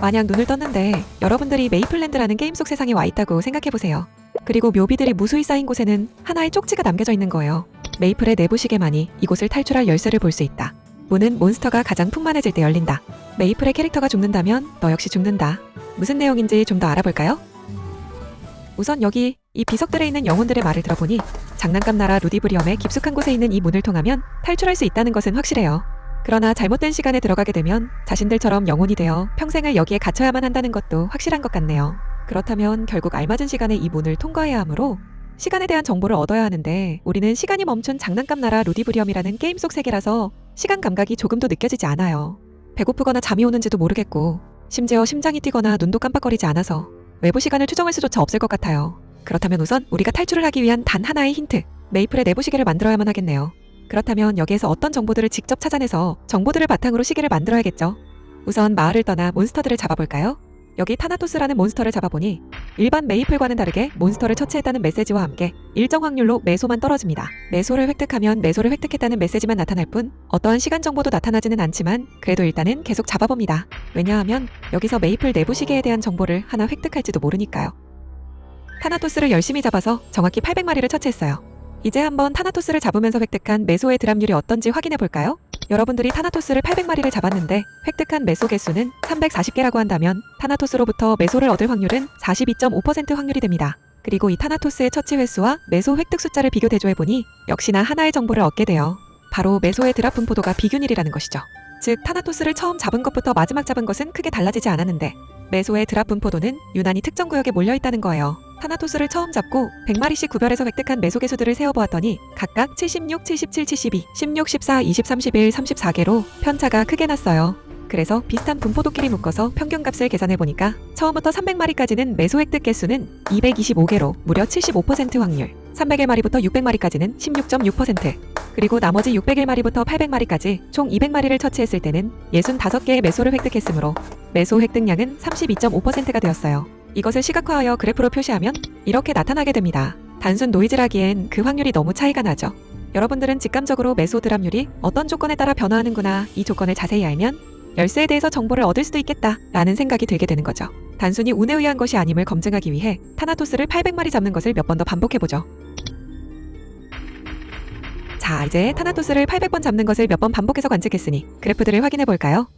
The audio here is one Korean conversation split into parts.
만약 눈을 떴는데 여러분들이 메이플랜드라는 게임 속 세상에 와 있다고 생각해보세요. 그리고 묘비들이 무수히 쌓인 곳에는 하나의 쪽지가 남겨져 있는 거예요. 메이플의 내부 시계만이 이곳을 탈출할 열쇠를 볼 수 있다. 문은 몬스터가 가장 풍만해질 때 열린다. 메이플의 캐릭터가 죽는다면 너 역시 죽는다. 무슨 내용인지 좀 더 알아볼까요? 우선 여기 이 비석들에 있는 영혼들의 말을 들어보니 장난감 나라 루디브리엄의 깊숙한 곳에 있는 이 문을 통하면 탈출할 수 있다는 것은 확실해요. 그러나 잘못된 시간에 들어가게 되면 자신들처럼 영혼이 되어 평생을 여기에 갇혀야만 한다는 것도 확실한 것 같네요. 그렇다면 결국 알맞은 시간에 이 문을 통과해야 하므로 시간에 대한 정보를 얻어야 하는데 우리는 시간이 멈춘 장난감 나라 루디브리엄이라는 게임 속 세계라서 시간 감각이 조금도 느껴지지 않아요. 배고프거나 잠이 오는지도 모르겠고 심지어 심장이 뛰거나 눈도 깜빡거리지 않아서 외부 시간을 추정할 수조차 없을 것 같아요. 그렇다면 우선 우리가 탈출을 하기 위한 단 하나의 힌트, 메이플의 내부 시계를 만들어야만 하겠네요. 그렇다면 여기에서 어떤 정보들을 직접 찾아내서 정보들을 바탕으로 시계를 만들어야겠죠. 우선 마을을 떠나 몬스터들을 잡아볼까요? 여기 타나토스라는 몬스터를 잡아보니 일반 메이플과는 다르게 몬스터를 처치했다는 메시지와 함께 일정 확률로 매소만 떨어집니다. 매소를 획득하면 매소를 획득했다는 메시지만 나타날 뿐 어떠한 시간 정보도 나타나지는 않지만 그래도 일단은 계속 잡아봅니다. 왜냐하면 여기서 메이플 내부 시계에 대한 정보를 하나 획득할지도 모르니까요. 타나토스를 열심히 잡아서 정확히 800마리를 처치했어요. 이제 한번 타나토스를 잡으면서 획득한 매소의 드랍률이 어떤지 확인해볼까요? 여러분들이 타나토스를 800마리를 잡았는데 획득한 매소 개수는 340개라고 한다면 타나토스로부터 매소를 얻을 확률은 42.5% 확률이 됩니다. 그리고 이 타나토스의 처치 횟수와 매소 획득 숫자를 비교 대조해보니 역시나 하나의 정보를 얻게 돼요. 바로 매소의 드랍 분포도가 비균일이라는 것이죠. 즉 타나토스를 처음 잡은 것부터 마지막 잡은 것은 크게 달라지지 않았는데 매소의 드랍 분포도는 유난히 특정 구역에 몰려있다는 거예요. 타나토스를 처음 잡고 100마리씩 구별해서 획득한 매소 개수들을 세어보았더니 각각 76, 77, 72, 16, 14, 20, 31, 34개로 편차가 크게 났어요. 그래서 비슷한 분포도끼리 묶어서 평균값을 계산해보니까 처음부터 300마리까지는 매소 획득 개수는 225개로 무려 75% 확률, 301마리부터 600마리까지는 16.6%, 그리고 나머지 601마리부터 800마리까지 총 200마리를 처치했을 때는 65개의 매소를 획득했으므로 매소 획득량은 32.5%가 되었어요. 이것을 시각화하여 그래프로 표시하면 이렇게 나타나게 됩니다. 단순 노이즈라기엔 그 확률이 너무 차이가 나죠. 여러분들은 직감적으로 매소 드랍률이 어떤 조건에 따라 변화하는구나, 이 조건을 자세히 알면 열쇠에 대해서 정보를 얻을 수도 있겠다 라는 생각이 들게 되는 거죠. 단순히 운에 의한 것이 아님을 검증하기 위해 타나토스를 800마리 잡는 것을 몇 번 더 반복해보죠. 자, 이제 타나토스를 800번 잡는 것을 몇 번 반복해서 관측했으니 그래프들을 확인해볼까요?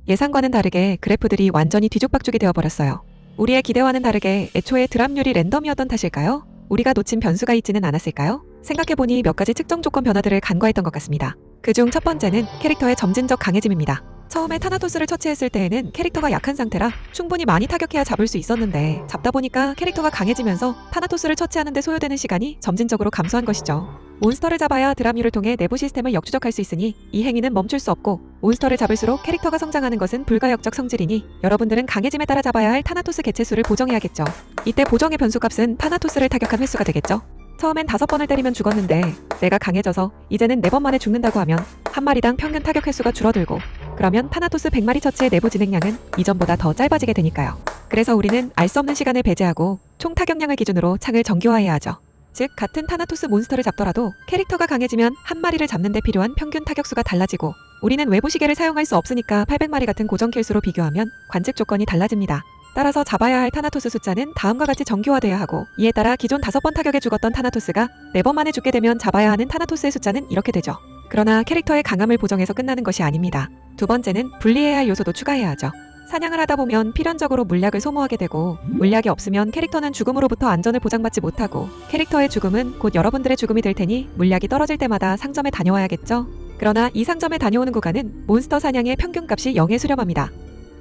예상과는 다르게 그래프들이 완전히 뒤죽박죽이 되어버렸어요. 우리의 기대와는 다르게 애초에 드랍률이 랜덤이었던 탓일까요? 우리가 놓친 변수가 있지는 않았을까요? 생각해보니 몇 가지 측정 조건 변화들을 간과했던 것 같습니다. 그중 첫 번째는 캐릭터의 점진적 강해짐입니다. 처음에 타나토스를 처치했을 때에는 캐릭터가 약한 상태라 충분히 많이 타격해야 잡을 수 있었는데 잡다 보니까 캐릭터가 강해지면서 타나토스를 처치하는 데 소요되는 시간이 점진적으로 감소한 것이죠. 몬스터를 잡아야 드랍률을 통해 내부 시스템을 역추적할 수 있으니 이 행위는 멈출 수 없고 몬스터를 잡을수록 캐릭터가 성장하는 것은 불가역적 성질이니 여러분들은 강해짐에 따라 잡아야 할 타나토스 개체수를 보정해야겠죠. 이때 보정의 변수값은 타나토스를 타격한 횟수가 되겠죠. 처음엔 5번을 때리면 죽었는데 내가 강해져서 이제는 4번 만에 죽는다고 하면 한 마리당 평균 타격 횟수가 줄어들고 그러면 타나토스 100마리 처치의 내부 진행량은 이전보다 더 짧아지게 되니까요. 그래서 우리는 알 수 없는 시간을 배제하고 총 타격량을 기준으로 창을 정교화해야 하죠. 즉 같은 타나토스 몬스터를 잡더라도 캐릭터가 강해지면 한 마리를 잡는 데 필요한 평균 타격수가 달라지고 우리는 외부 시계를 사용할 수 없으니까 800마리 같은 고정 킬수로 비교하면 관측 조건이 달라집니다. 따라서 잡아야 할 타나토스 숫자는 다음과 같이 정교화되어야 하고 이에 따라 기존 5번 타격에 죽었던 타나토스가 4번 만에 죽게 되면 잡아야 하는 타나토스의 숫자는 이렇게 되죠. 그러나 캐릭터의 강함을 보정해서 끝나는 것이 아닙니다. 두 번째는 분리해야 할 요소도 추가해야 하죠. 사냥을 하다 보면 필연적으로 물약을 소모하게 되고 물약이 없으면 캐릭터는 죽음으로부터 안전을 보장받지 못하고 캐릭터의 죽음은 곧 여러분들의 죽음이 될 테니 물약이 떨어질 때마다 상점에 다녀와야겠죠. 그러나 이 상점에 다녀오는 구간은 몬스터 사냥의 평균값이 0에 수렴합니다.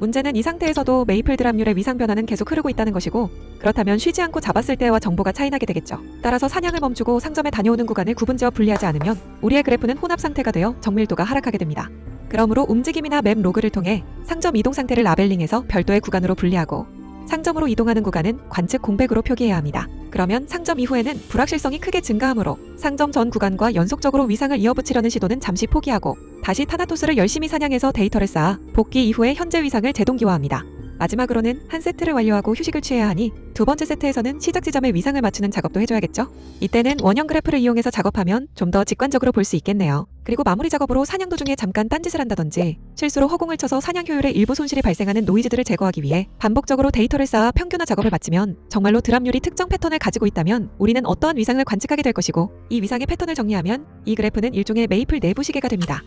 문제는 이 상태에서도 메이플 드랍률의 위상 변화는 계속 흐르고 있다는 것이고 그렇다면 쉬지 않고 잡았을 때와 정보가 차이나게 되겠죠. 따라서 사냥을 멈추고 상점에 다녀오는 구간을 구분지어 분리하지 않으면 우리의 그래프는 혼합 상태가 되어 정밀도가 하락하게 됩니다. 그러므로 움직임이나 맵 로그를 통해 상점 이동 상태를 라벨링해서 별도의 구간으로 분리하고 상점으로 이동하는 구간은 관측 공백으로 표기해야 합니다. 그러면 상점 이후에는 불확실성이 크게 증가하므로 상점 전 구간과 연속적으로 위상을 이어붙이려는 시도는 잠시 포기하고 다시 타나토스를 열심히 사냥해서 데이터를 쌓아 복귀 이후에 현재 위상을 재동기화합니다. 마지막으로는 한 세트를 완료하고 휴식을 취해야 하니 두 번째 세트에서는 시작 지점의 위상을 맞추는 작업도 해줘야겠죠? 이때는 원형 그래프를 이용해서 작업하면 좀 더 직관적으로 볼 수 있겠네요. 그리고 마무리 작업으로 사냥 도중에 잠깐 딴짓을 한다든지 실수로 허공을 쳐서 사냥 효율에 일부 손실이 발생하는 노이즈들을 제거하기 위해 반복적으로 데이터를 쌓아 평균화 작업을 마치면 정말로 드랍률이 특정 패턴을 가지고 있다면 우리는 어떠한 위상을 관측하게 될 것이고 이 위상의 패턴을 정리하면 이 그래프는 일종의 메이플 내부 시계가 됩니다.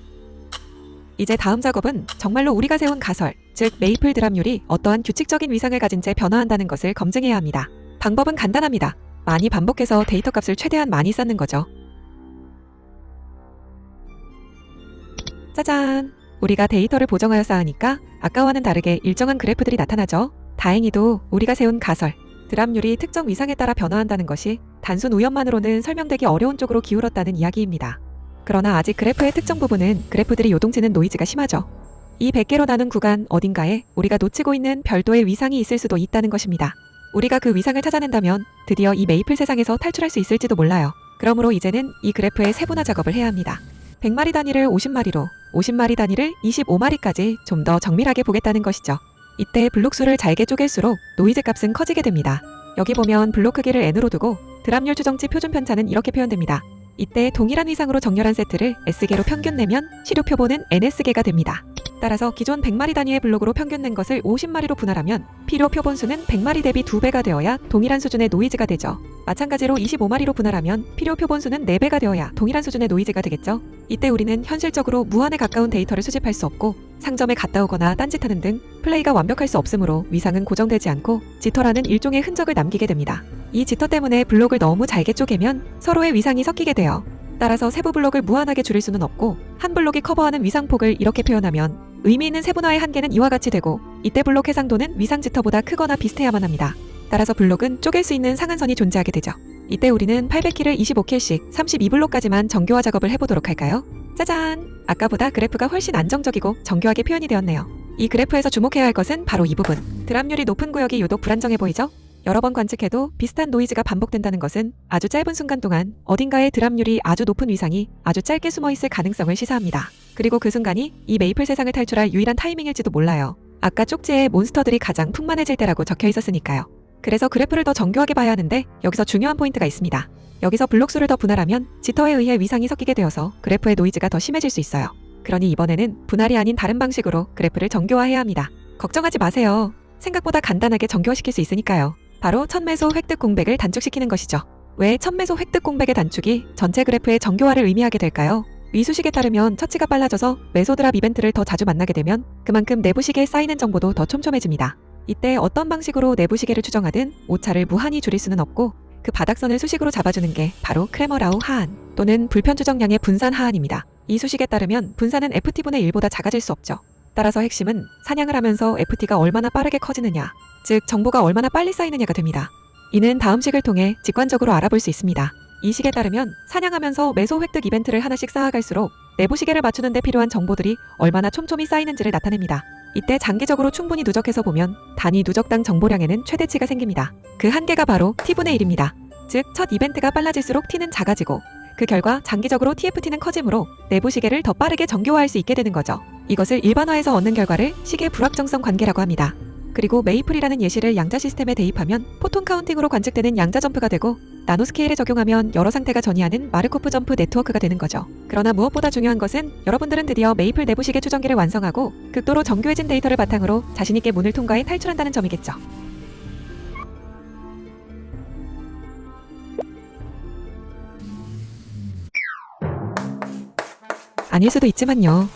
이제 다음 작업은 정말로 우리가 세운 가설, 즉 메이플 드랍률이 어떠한 규칙적인 위상을 가진 채 변화한다는 것을 검증해야 합니다. 방법은 간단합니다. 많이 반복해서 데이터 값을 최대한 많이 쌓는 거죠. 짜잔! 우리가 데이터를 보정하여 쌓으니까 아까와는 다르게 일정한 그래프들이 나타나죠. 다행히도 우리가 세운 가설, 드랍률이 특정 위상에 따라 변화한다는 것이 단순 우연만으로는 설명되기 어려운 쪽으로 기울었다는 이야기입니다. 그러나 아직 그래프의 특정 부분은 그래프들이 요동치는 노이즈가 심하죠. 이 100개로 나눈 구간 어딘가에 우리가 놓치고 있는 별도의 위상이 있을 수도 있다는 것입니다. 우리가 그 위상을 찾아낸다면 드디어 이 메이플 세상에서 탈출할 수 있을지도 몰라요. 그러므로 이제는 이 그래프의 세분화 작업을 해야 합니다. 100마리 단위를 50마리로, 50마리 단위를 25마리까지 좀 더 정밀하게 보겠다는 것이죠. 이때 블록 수를 잘게 쪼갤수록 노이즈 값은 커지게 됩니다. 여기 보면 블록 크기를 n으로 두고 드랍률 추정치 표준 편차는 이렇게 표현됩니다. 이때 동일한 위상으로 정렬한 세트를 S개로 평균 내면 시료 표본은 NS개가 됩니다. 따라서 기존 100마리 단위의 블록으로 평균 낸 것을 50마리로 분할하면 필요 표본 수는 100마리 대비 2배가 되어야 동일한 수준의 노이즈가 되죠. 마찬가지로 25마리로 분할하면 필요 표본 수는 4배가 되어야 동일한 수준의 노이즈가 되겠죠. 이때 우리는 현실적으로 무한에 가까운 데이터를 수집할 수 없고 상점에 갔다 오거나 딴짓하는 등 플레이가 완벽할 수 없으므로 위상은 고정되지 않고 지터라는 일종의 흔적을 남기게 됩니다. 이 지터 때문에 블록을 너무 잘게 쪼개면 서로의 위상이 섞이게 돼요. 따라서 세부 블록을 무한하게 줄일 수는 없고 한 블록이 커버하는 위상폭을 이렇게 표현하면 의미 있는 세분화의 한계는 이와 같이 되고 이때 블록 해상도는 위상 지터보다 크거나 비슷해야만 합니다. 따라서 블록은 쪼갤 수 있는 상한선이 존재하게 되죠. 이때 우리는 800킬을 25킬씩 32블록까지만 정교화 작업을 해보도록 할까요? 짜잔! 아까보다 그래프가 훨씬 안정적이고 정교하게 표현이 되었네요. 이 그래프에서 주목해야 할 것은 바로 이 부분. 드랍률이 높은 구역이 유독 불안정해 보이죠? 여러 번 관측해도 비슷한 노이즈가 반복된다는 것은 아주 짧은 순간 동안 어딘가에 드랍률이 아주 높은 위상이 아주 짧게 숨어있을 가능성을 시사합니다. 그리고 그 순간이 이 메이플 세상을 탈출할 유일한 타이밍일지도 몰라요. 아까 쪽지에 몬스터들이 가장 풍만해질 때라고 적혀 있었으니까요. 그래서 그래프를 더 정교하게 봐야 하는데 여기서 중요한 포인트가 있습니다. 여기서 블록 수를 더 분할하면 지터에 의해 위상이 섞이게 되어서 그래프의 노이즈가 더 심해질 수 있어요. 그러니 이번에는 분할이 아닌 다른 방식으로 그래프를 정교화해야 합니다. 걱정하지 마세요. 생각보다 간단하게 정교화시킬 수 있으니까요. 바로 첫 매소 획득 공백을 단축시키는 것이죠. 왜 첫 매소 획득 공백의 단축이 전체 그래프의 정교화를 의미하게 될까요? 위수식에 따르면 처치가 빨라져서 매소 드랍 이벤트를 더 자주 만나게 되면 그만큼 내부 시계에 쌓이는 정보도 더 촘촘해집니다. 이때 어떤 방식으로 내부 시계를 추정하든 오차를 무한히 줄일 수는 없고 그 바닥선을 수식으로 잡아주는 게 바로 크레머라우 하한 또는 불편 추정량의 분산 하한입니다. 이 수식에 따르면 분산은 FT분의 1보다 작아질 수 없죠. 따라서 핵심은 사냥을 하면서 FT가 얼마나 빠르게 커지느냐, 즉 정보가 얼마나 빨리 쌓이느냐가 됩니다. 이는 다음 식을 통해 직관적으로 알아볼 수 있습니다. 이 식에 따르면 사냥하면서 매소 획득 이벤트를 하나씩 쌓아갈수록 내부 시계를 맞추는 데 필요한 정보들이 얼마나 촘촘히 쌓이는지를 나타냅니다. 이때 장기적으로 충분히 누적해서 보면 단위 누적당 정보량에는 최대치가 생깁니다. 그 한계가 바로 T분의 1입니다. 즉 첫 이벤트가 빨라질수록 T는 작아지고 그 결과 장기적으로 TFT는 커지므로 내부 시계를 더 빠르게 정교화할 수 있게 되는 거죠. 이것을 일반화해서 얻는 결과를 시계 불확정성 관계라고 합니다. 그리고 메이플이라는 예시를 양자 시스템에 대입하면 포톤 카운팅으로 관측되는 양자 점프가 되고 나노스케일에 적용하면 여러 상태가 전이하는 마르코프 점프 네트워크가 되는 거죠. 그러나 무엇보다 중요한 것은 여러분들은 드디어 메이플 내부 시계 추정기를 완성하고 극도로 정교해진 데이터를 바탕으로 자신있게 문을 통과해 탈출한다는 점이겠죠. 아닐 수도 있지만요.